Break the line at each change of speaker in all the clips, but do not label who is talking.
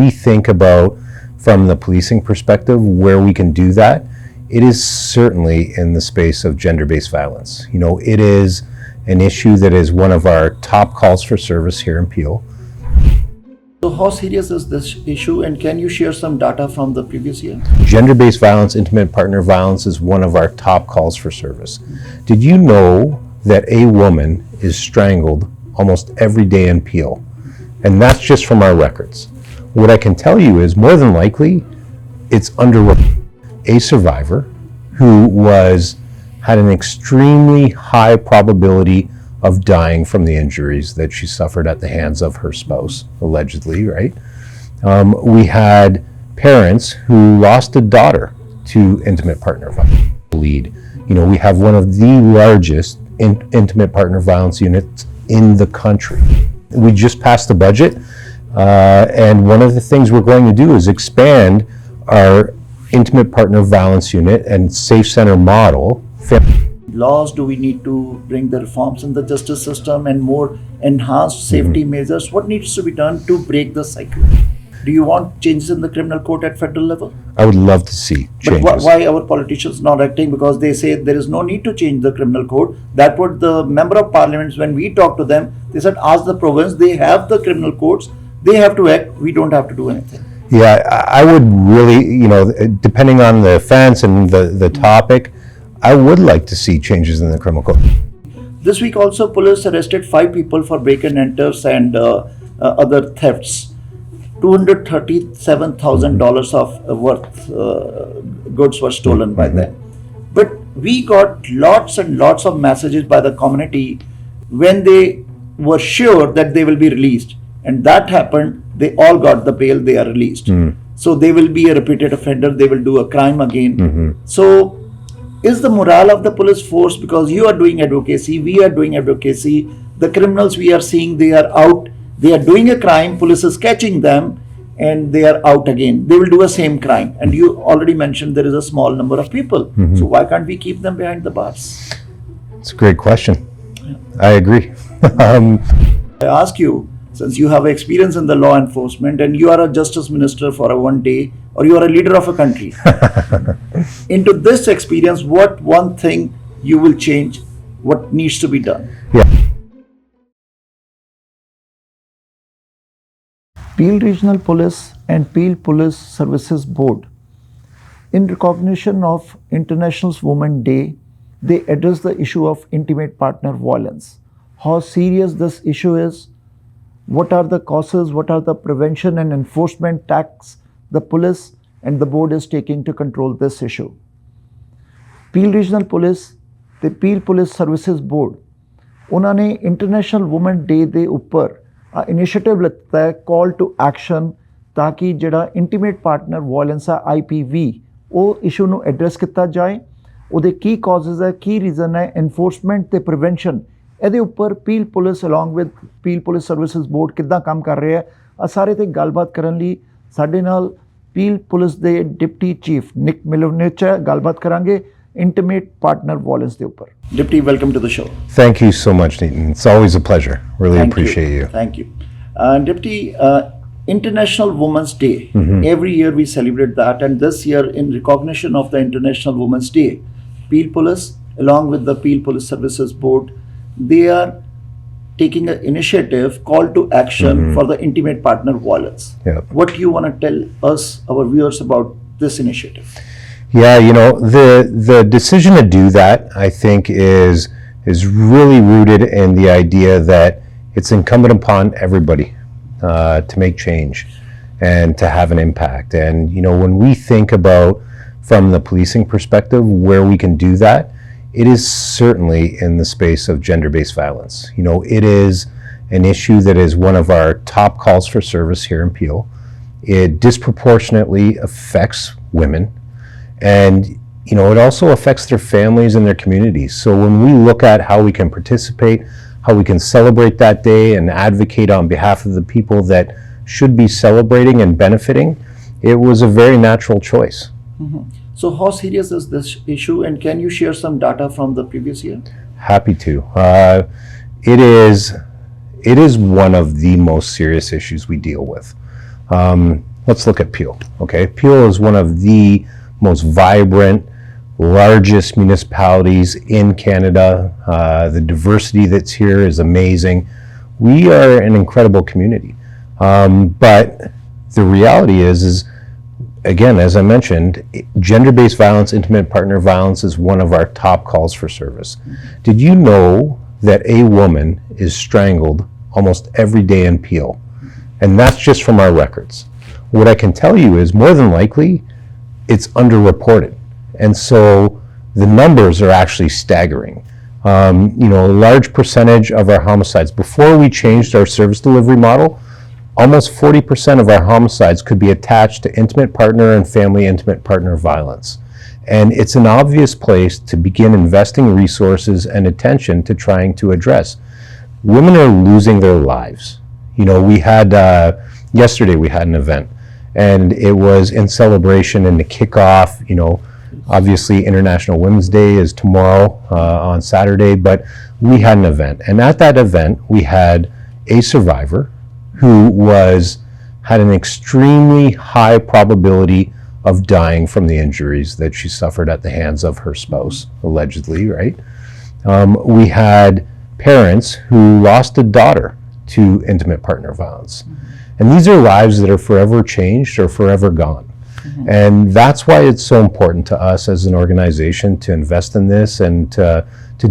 we think about from the policing perspective where we can do that, it is certainly in the space of gender-based violence. It is an issue that is one of our top calls for service here in Peel.
So how serious is this issue, and can you share some data from the previous year?
Gender-based violence, intimate partner violence is one of our top calls for service. Did you know that a woman is strangled almost every day in Peel? And that's just from our records. What I can tell you is more than likely it's under a survivor who had an extremely high probability of dying from the injuries that she suffered at the hands of her spouse, allegedly, right? We had parents who lost a daughter to intimate partner violence. We have one of the largest intimate partner violence units in the country. We just passed the budget, and one of the things we're going to do is expand our intimate partner violence unit and safe center model.
Laws, do we need to bring the reforms in the justice system and more enhanced safety measures? What needs to be done to break the cycle? Do you want changes in the criminal code at federal level?
I would love to see changes.
But why our politicians not acting? Because they say there is no need to change the criminal code. That what the member of parliaments, when we talk to them, they said ask the province, they have the criminal codes, they have to act, we don't have to do anything.
Yeah, I would really, depending on the offense and the topic, I would like to see changes in the criminal code.
This week also, police arrested 5 people for break-and-enters and other thefts. $237,000 of worth goods were stolen by them. But we got lots and lots of messages by the community when they were sure that they will be released. And that happened, they all got the bail, they are released. So they will be a repeated offender, they will do a crime again. So is the morale of the police force, because you are doing advocacy, we are doing advocacy, the criminals we are seeing, they are out, they are doing a crime, police is catching them, and they are out again. They will do a same crime. And you already mentioned there is a small number of people. So why can't we keep them behind the bars?
It's a great question. I agree.
I ask you, since you have experience in the law enforcement and you are a justice minister for a one day, or you are a leader of a country, into this experience, what one thing you will change, what needs to be done?
Yeah.
Peel Regional Police and Peel Police Services Board, in recognition of International Women's Day, they address the issue of intimate partner violence. How serious this issue is, what are the causes, what are the prevention and enforcement tactics the police and the board is taking to control this issue. Peel Regional Police, the Peel Police Services Board, उन्होंने international women day ਦੇ ਉੱਪਰ initiative ਲਿੱਤਾ ਹੈ ਕਾਲ to action, ਤਾਂ ਕਿ ਜਿਹੜਾ intimate partner violence ਆ IPV ਉਹ ਇਸ਼ੂ ਨੂੰ ਐਡਰੈਸ ਕੀਤਾ ਜਾਏ, ਉਹਦੇ ਕੀ ਕਾਜ਼ਸ ਹੈ, ਕੀ ਰੀਜ਼ਨ ਹੈ, ਐਨਫੋਰਸਮੈਂਟ ਤੇ ਪ੍ਰੀਵੈਂਸ਼ਨ, ਇਹਦੇ ਉੱਪਰ peel police along with peel police services board ਕਿੱਦਾਂ ਕੰਮ ਕਰ ਰਿਹਾ ਹੈ, ਆ ਸਾਰੇ ਤੇ ਗੱਲਬਾਤ ਕਰਨ ਲਈ ਸਾਡੇ ਨਾਲ ਪੀਲ ਪੁਲਿਸ ਦੇ ਡਿਪਟੀ ਚੀਫ ਨਿਕ ਮਿਲੋਨਿਚ ਗੱਲਬਾਤ ਕਰਾਂਗੇ intimate partner violence ਦੇ ਉੱਪਰ. Deputy, welcome to the show.
Thank you so much, Neetan. It's always a pleasure. Really appreciate you.
Thank you. Deputy, International Women's Day. Every year we celebrate that, and this year in recognition of the International Women's Day, Peel Police along with the Peel Police Services Board, they are taking an initiative call to action for the intimate partner violence. What do you want to tell us, our viewers, about this initiative?
Yeah, the decision to do that, I think, is really rooted in the idea that it's incumbent upon everybody to make change and to have an impact. And, when we think about from the policing perspective where we can do that, it is certainly in the space of gender-based violence. It is an issue that is one of our top calls for service here in Peel. It disproportionately affects women. And, it also affects their families and their communities. So when we look at how we can participate, how we can celebrate that day and advocate on behalf of the people that should be celebrating and benefiting, it was a very natural choice.
So how serious is this issue, and can you share some data from the previous year?
Happy to. It is one of the most serious issues we deal with. let's look at Peel. Okay, Peel is one of the most vibrant, largest municipalities in Canada. The diversity that's here is amazing. We are an incredible community. But the reality is again, as I mentioned, gender-based violence, intimate partner violence is one of our top calls for service. Did you know that a woman is strangled almost every day in Peel? And that's just from our records. What I can tell you is more than likely it's underreported. And so the numbers are actually staggering. A large percentage of our homicides, before we changed our service delivery model, almost 40% of our homicides could be attached to intimate partner and family intimate partner violence. And it's an obvious place to begin investing resources and attention to trying to address. Women are losing their lives. We had, yesterday we had an event, and it was in celebration and the kickoff. Obviously International Women's Day is tomorrow on Saturday, but we had an event. And at that event, we had a survivor who had an extremely high probability of dying from the injuries that she suffered at the hands of her spouse, allegedly, right? We had parents who lost a daughter to intimate partner violence. And these are lives that are forever changed or forever gone. And that's why it's so important to us as an organization to invest in this and to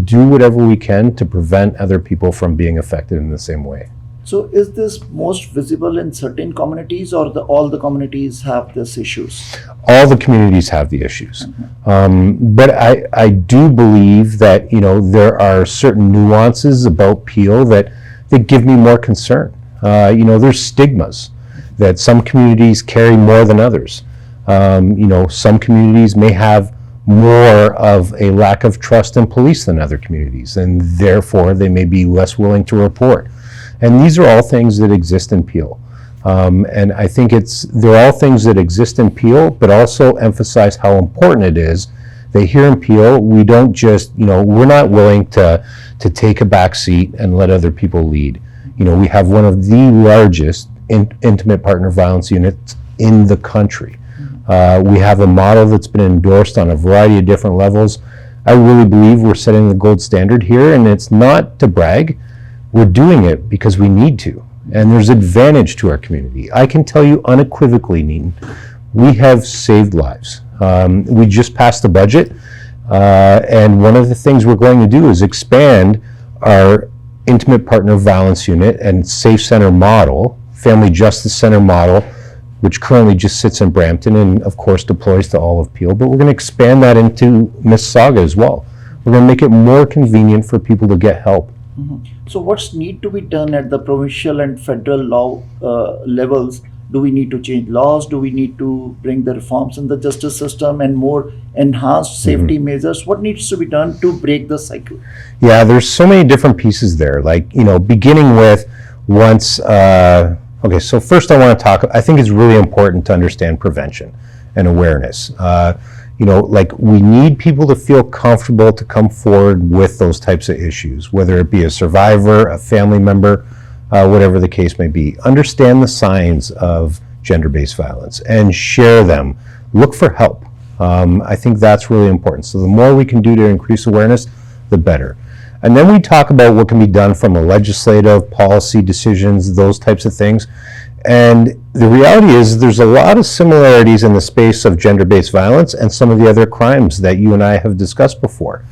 do whatever we can to prevent other people from being affected in the same way.
So is this most visible in certain communities, or all the communities have these issues?
All the communities have the issues. But I do believe that, there are certain nuances about Peel that give me more concern. There's stigmas that some communities carry more than others. Some communities may have more of a lack of trust in police than other communities, and therefore they may be less willing to report. And these are all things that exist in Peel. And I think they're all things that exist in Peel, but also emphasize how important it is that here in Peel, we don't just, we're not willing to take a back seat and let other people lead. We have one of the largest intimate partner violence units in the country. We have a model that's been endorsed on a variety of different levels. I really believe we're setting the gold standard here, and it's not to brag. We're doing it because we need to, and there's advantage to our community. I can tell you unequivocally, Neaton, we have saved lives. We just passed the budget, and one of the things we're going to do is expand our intimate partner violence unit and safe center model, family justice center model, which currently just sits in Brampton and of course deploys to all of Peel, but we're going to expand that into Mississauga as well. We're going to make it more convenient for people to get help.
So what's need to be done at the provincial and federal law levels? Do we need to change laws? Do we need to bring the reforms in the justice system and more enhanced safety measures? What needs to be done to break the cycle?
Yeah, there's so many different pieces there. Beginning with okay, so first I think it's really important to understand prevention and awareness. We need people to feel comfortable to come forward with those types of issues, whether it be a survivor, a family member, whatever the case may be. Understand the signs of gender-based violence and share them. Look for help. I think that's really important. So the more we can do to increase awareness, the better. And then we talk about what can be done from a legislative, policy decisions, those types of things. And the reality is there's a lot of similarities in the space of gender-based violence and some of the other crimes that you and I have discussed before.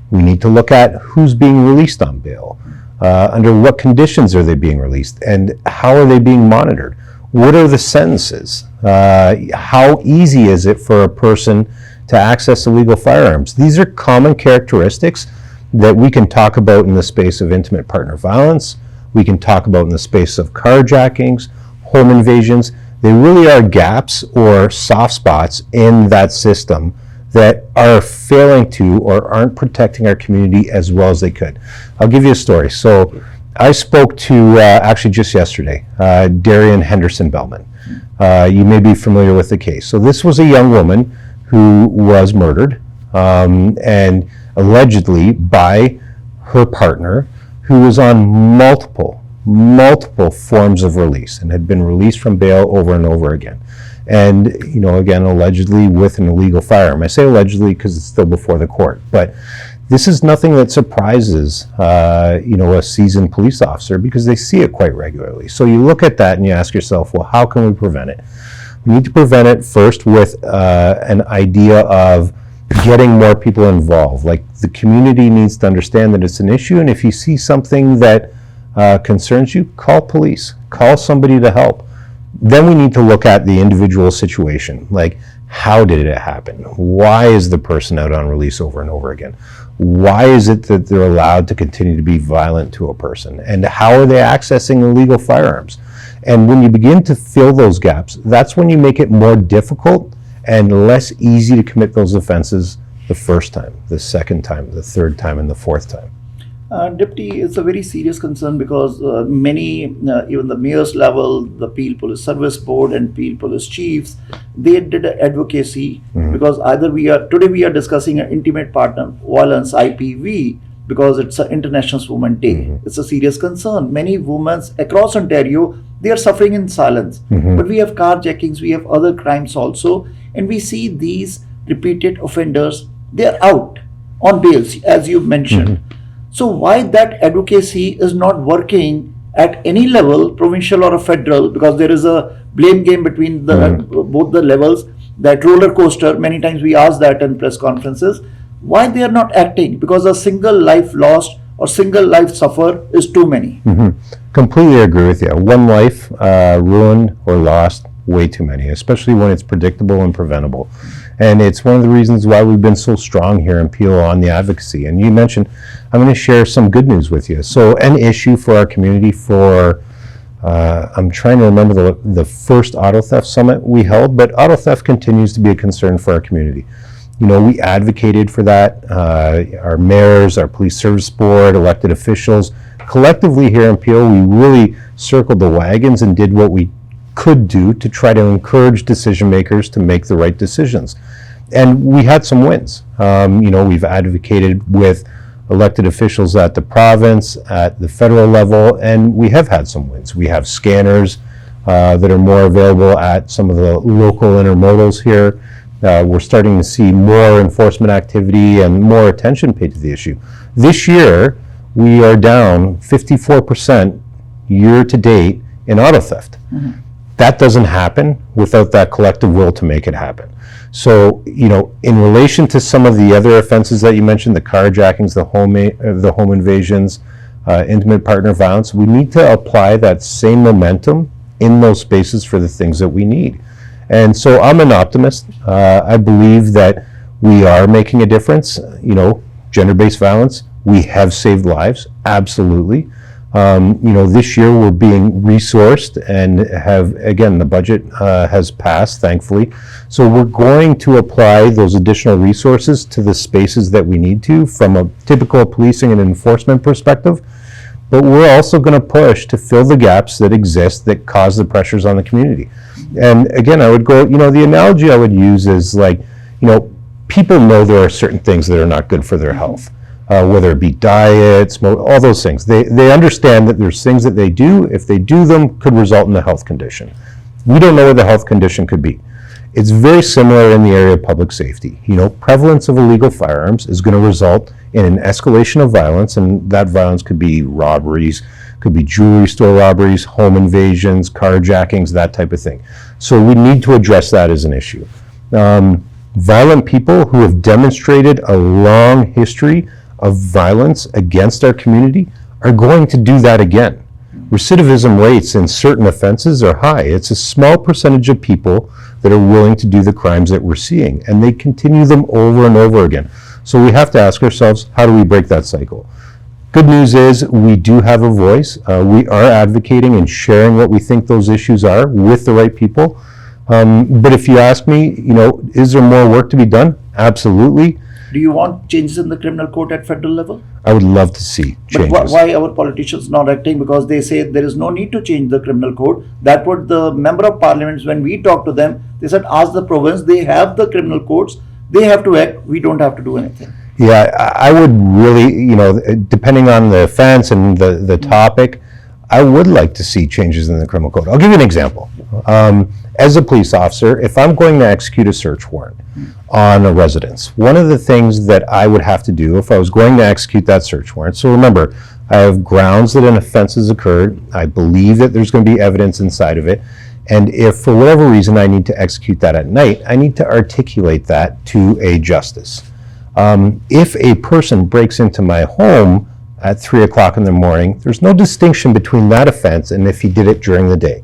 We need to look at who's being released on bail, under what conditions are they being released, and how are they being monitored? What are the sentences? How easy is it for a person to access illegal firearms? These are common characteristics that we can talk about in the space of intimate partner violence. We can talk about in the space of carjackings, home invasions. They really are gaps or soft spots in that system that are failing to or aren't protecting our community as well as they could. I'll give you a story. So I spoke to, actually just yesterday, Darian Henderson-Bellman. You may be familiar with the case. So this was a young woman who was murdered and allegedly by her partner, who was on multiple multiple forms of release and had been released from bail over and over again. And, again, allegedly with an illegal firearm. I say allegedly because it's still before the court, but this is nothing that surprises, a seasoned police officer because they see it quite regularly. So you look at that and you ask yourself, well, how can we prevent it? We need to prevent it first with an idea of getting more people involved. Like, the community needs to understand that it's an issue, and if you see something that concerns you, call police, call somebody to help. Then we need to look at the individual situation, like, how did it happen? Why is the person out on release over and over again? Why is it that they're allowed to continue to be violent to a person? And how are they accessing illegal firearms? And when you begin to fill those gaps, that's when you make it more difficult and less easy to commit those offenses the first time, the second time, the third time, and the fourth time.
Deputy, it's a very serious concern because many, even the mayor's level, the Peel Police Service Board and Peel Police Chiefs, they did advocacy because today we are discussing an intimate partner violence IPV because it's an International Women's Day. It's a serious concern. Many women across Ontario, they are suffering in silence. But we have carjackings, we have other crimes also, and we see these repeated offenders, they are out on bails, as you mentioned. So why that advocacy is not working at any level, provincial or federal, because there is a blame game between both the levels, that roller coaster, many times we ask that in press conferences, why they are not acting? Because a single life lost or single life suffer is too many.
Completely agree with you. One life ruined or lost, way too many, especially when it's predictable and preventable. And it's one of the reasons why we've been so strong here in Peel on the advocacy. And you mentioned, I'm going to share some good news with you. So an issue for our community for, I'm trying to remember the first auto theft summit we held, but auto theft continues to be a concern for our community. We advocated for that. Our mayors, our police service board, elected officials, collectively here in Peel, we really circled the wagons and did what we could do to try to encourage decision makers to make the right decisions. And we had some wins. We've advocated with elected officials at the province, at the federal level, and we have had some wins. We have scanners that are more available at some of the local intermodals here. We're starting to see more enforcement activity and more attention paid to the issue. This year, we are down 54% year to date in auto theft. That doesn't happen without that collective will to make it happen. So, in relation to some of the other offenses that you mentioned, the carjackings, the home invasions, intimate partner violence, we need to apply that same momentum in those spaces for the things that we need. And so I'm an optimist. I believe that we are making a difference. Gender-based violence, we have saved lives, absolutely. This year we're being resourced and have, again, the budget has passed, thankfully. So we're going to apply those additional resources to the spaces that we need to from a typical policing and enforcement perspective. But we're also going to push to fill the gaps that exist that cause the pressures on the community. And again, I would go, the analogy I would use is like, people know there are certain things that are not good for their health. Whether it be diet, smoke, all those things. They understand that there's things that they do, if they do them, could result in a health condition. We don't know what the health condition could be. It's very similar in the area of public safety. Prevalence of illegal firearms is going to result in an escalation of violence, and that violence could be robberies, could be jewelry store robberies, home invasions, carjackings, that type of thing. So we need to address that as an issue. Violent people who have demonstrated a long history of violence against our community are going to do that again. Recidivism rates in certain offenses are high. It's a small percentage of people that are willing to do the crimes that we're seeing, and they continue them over and over again. So we have to ask ourselves, how do we break that cycle? Good news is we do have a voice. We are advocating and sharing what we think those issues are with the right people. But if you ask me, is there more work to be done? Absolutely.
Do you want changes in the criminal code at federal level?
I would love to see changes.
But why our politicians not acting? Because they say there is no need to change the criminal code. That what the member of parliaments, when we talk to them, they said ask the province, they have the criminal codes, they have to act, we don't have to do anything.
Yeah, I would really, depending on the offense and the topic, I would like to see changes in the criminal code. I'll give you an example. As a police officer, if I'm going to execute a search warrant on a residence, one of the things that I would have to do if I was going to execute that search warrant, so remember, I have grounds that an offense has occurred, I believe that there's going to be evidence inside of it, and if for whatever reason I need to execute that at night, I need to articulate that to a justice. If a person breaks into my home at 3 o'clock in the morning, there's no distinction between that offense and if he did it during the day.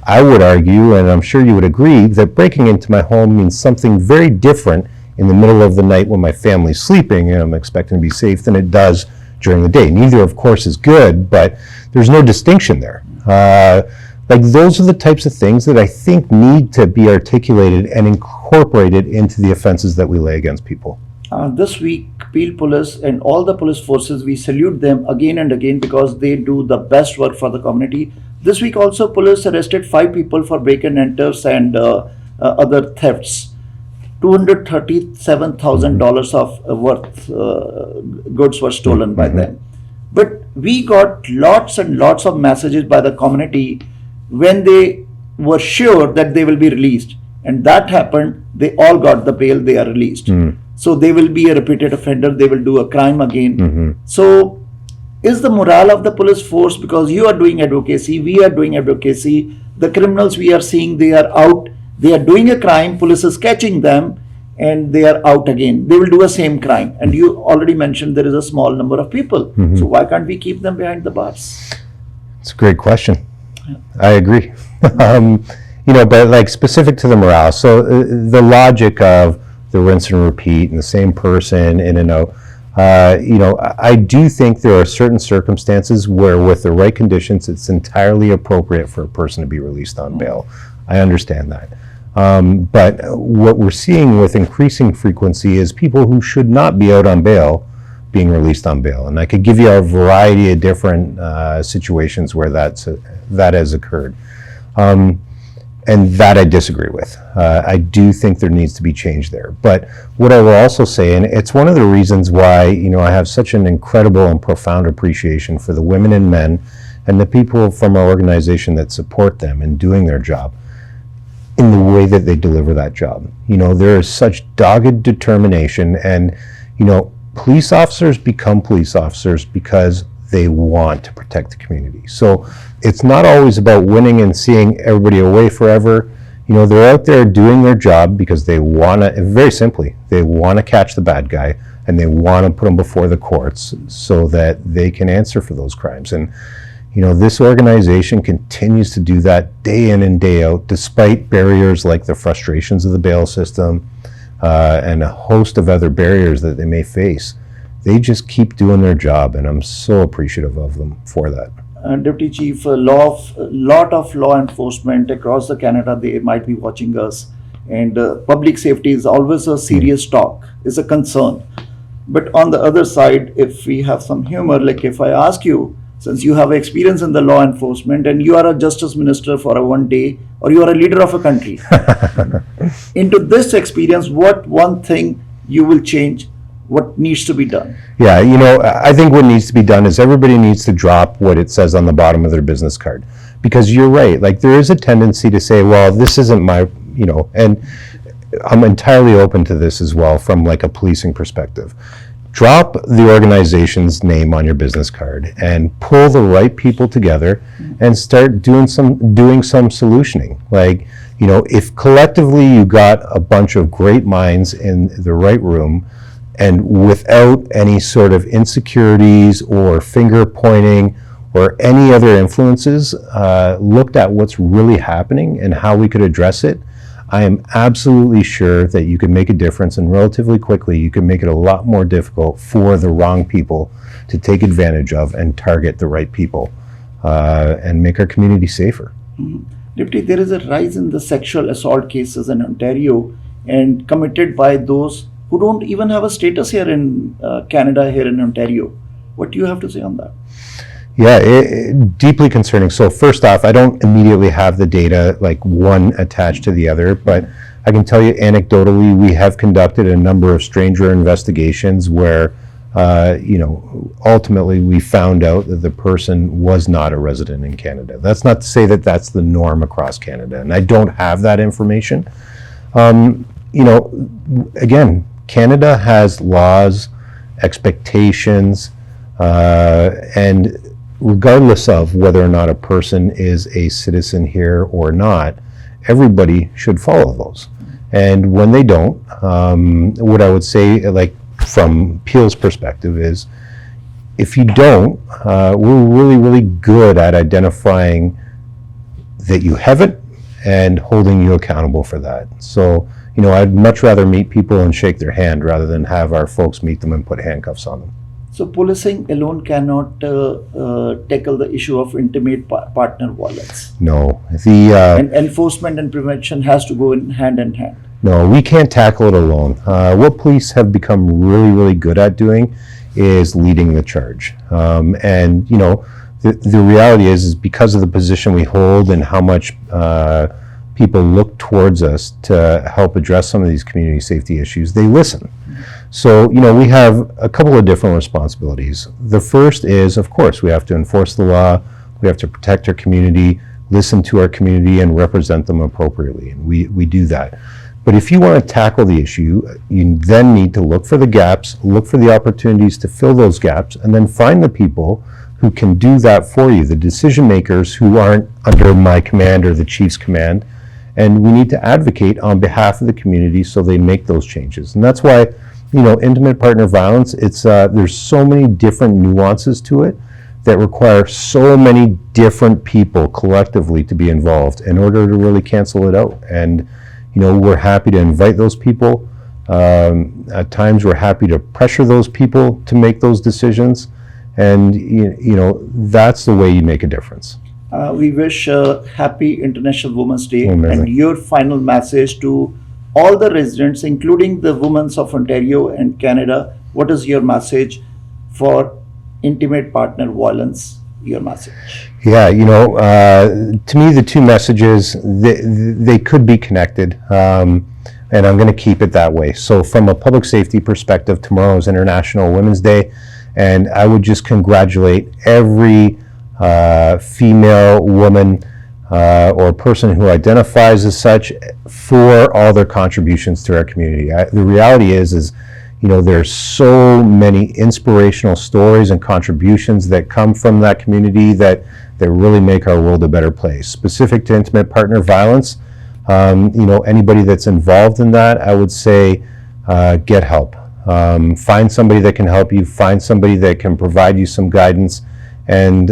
I would argue, and I'm sure you would agree, that breaking into my home means something very different in the middle of the night when my family's sleeping and I'm expecting to be safe than it does during the day. Neither, of course, is good, but there's no distinction there. Like those are the types of things that I think need to be articulated and incorporated into the offenses that we lay against people.
This week, Peel Police and all the police forces, we salute them again and again because they do the best work for the community. This week also, police arrested 5 people for break-and-enters and other thefts. $237,000 of worth goods were stolen by them. But we got lots and lots of messages by the community when they were sure that they will be released. And that happened, they all got the bail, they are released. So they will be a repeated offender, they will do a crime again. So is the morale of the police force, because you are doing advocacy, we are doing advocacy, the criminals we are seeing, they are out, they are doing a crime, police is catching them and they are out again. They will do a same crime. And you already mentioned there is a small number of people. So why can't we keep them behind the bars?
It's a great question. I agree. But like specific to the morale, so the logic of the rinse and repeat and the same person in and out, I do think there are certain circumstances where with the right conditions, it's entirely appropriate for a person to be released on bail. I understand that. But what we're seeing with increasing frequency is people who should not be out on bail being released on bail. And I could give you a variety of different situations where that has occurred. And that I disagree with. I do think there needs to be change there. But what I will also say, and it's one of the reasons why I have such an incredible and profound appreciation for the women and men and the people from our organization that support them in doing their job in the way that they deliver that job. There is such dogged determination, and police officers become police officers because they want to protect the community. So it's not always about winning and seeing everybody away forever. They're out there doing their job because they want to, very simply, they want to catch the bad guy and they want to put him before the courts so that they can answer for those crimes. And this organization continues to do that day in and day out, despite barriers like the frustrations of the bail system and a host of other barriers that they may face. They just keep doing their job, and I'm so appreciative of them for that.
Deputy Chief, a lot of law enforcement across the Canada, they might be watching us, and public safety is always a serious talk, is a concern. But on the other side, if we have some humor, like if I ask you, since you have experience in the law enforcement and you are a justice minister for a one day, or you are a leader of a country, into this experience, what one thing you will change? What needs to be done?
Yeah, I think what needs to be done is everybody needs to drop what it says on the bottom of their business card. Because you're right, like there is a tendency to say, well, this isn't my, and I'm entirely open to this as well from like a policing perspective. Drop the organization's name on your business card and pull the right people together and start doing some solutioning. Like, if collectively you got a bunch of great minds in the right room, and without any sort of insecurities or finger pointing or any other influences, looked at what's really happening and how we could address it, I am absolutely sure that you can make a difference, and relatively quickly you can make it a lot more difficult for the wrong people to take advantage of and target the right people and make our community safer.
Deputy, there is a rise in the sexual assault cases in Ontario and committed by those who don't even have a status here in Canada, here in Ontario. What do you have to say on that?
Yeah, deeply concerning. So first off, I don't immediately have the data like one attached to the other, but I can tell you anecdotally, we have conducted a number of stranger investigations where ultimately we found out that the person was not a resident in Canada. That's not to say that that's the norm across Canada, and I don't have that information. Again, Canada has laws, expectations, and regardless of whether or not a person is a citizen here or not, everybody should follow those. And when they don't, what I would say, like from Peel's perspective, is if you don't, we're really, really good at identifying that you haven't and holding you accountable for that. So, I'd much rather meet people and shake their hand rather than have our folks meet them and put handcuffs on them.
So policing alone cannot tackle the issue of intimate partner violence.
No,
And enforcement and prevention has to go in hand.
No, we can't tackle it alone. What police have become really, really good at doing is leading the charge. The reality is because of the position we hold and how much people look towards us to help address some of these community safety issues, they listen. So, we have a couple of different responsibilities. The first is, of course, we have to enforce the law, we have to protect our community, listen to our community, and represent them appropriately, and we do that. But if you want to tackle the issue, you then need to look for the gaps, look for the opportunities to fill those gaps, and then find the people who can do that for you, the decision makers who aren't under my command or the chief's command. And we need to advocate on behalf of the community so they make those changes. And that's why, intimate partner violence, there's so many different nuances to it that require so many different people collectively to be involved in order to really cancel it out. And, we're happy to invite those people. At times we're happy to pressure those people to make those decisions. And, that's the way you make a difference.
We wish happy International Women's Day.
Amazing.
And your final message to all the residents, including the women of Ontario and Canada, what is your message for intimate partner violence? Your message?
Yeah, to me the two messages, they could be connected, and I'm going to keep it that way. So from a public safety perspective, tomorrow is International Women's Day, and I would just congratulate every female, woman, or person who identifies as such for all their contributions to our community. The reality is there's so many inspirational stories and contributions that come from that community that really make our world a better place. Specific to intimate partner violence, anybody that's involved in that, I would say get help. Find somebody that can help you, find somebody that can provide you some guidance, and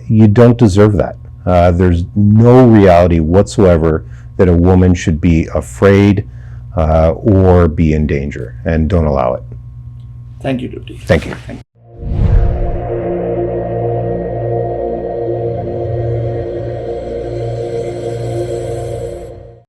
you don't deserve that. There's no reality whatsoever that a woman should be afraid or be in danger, and don't allow it.
Thank you, Deputy.
Thank you.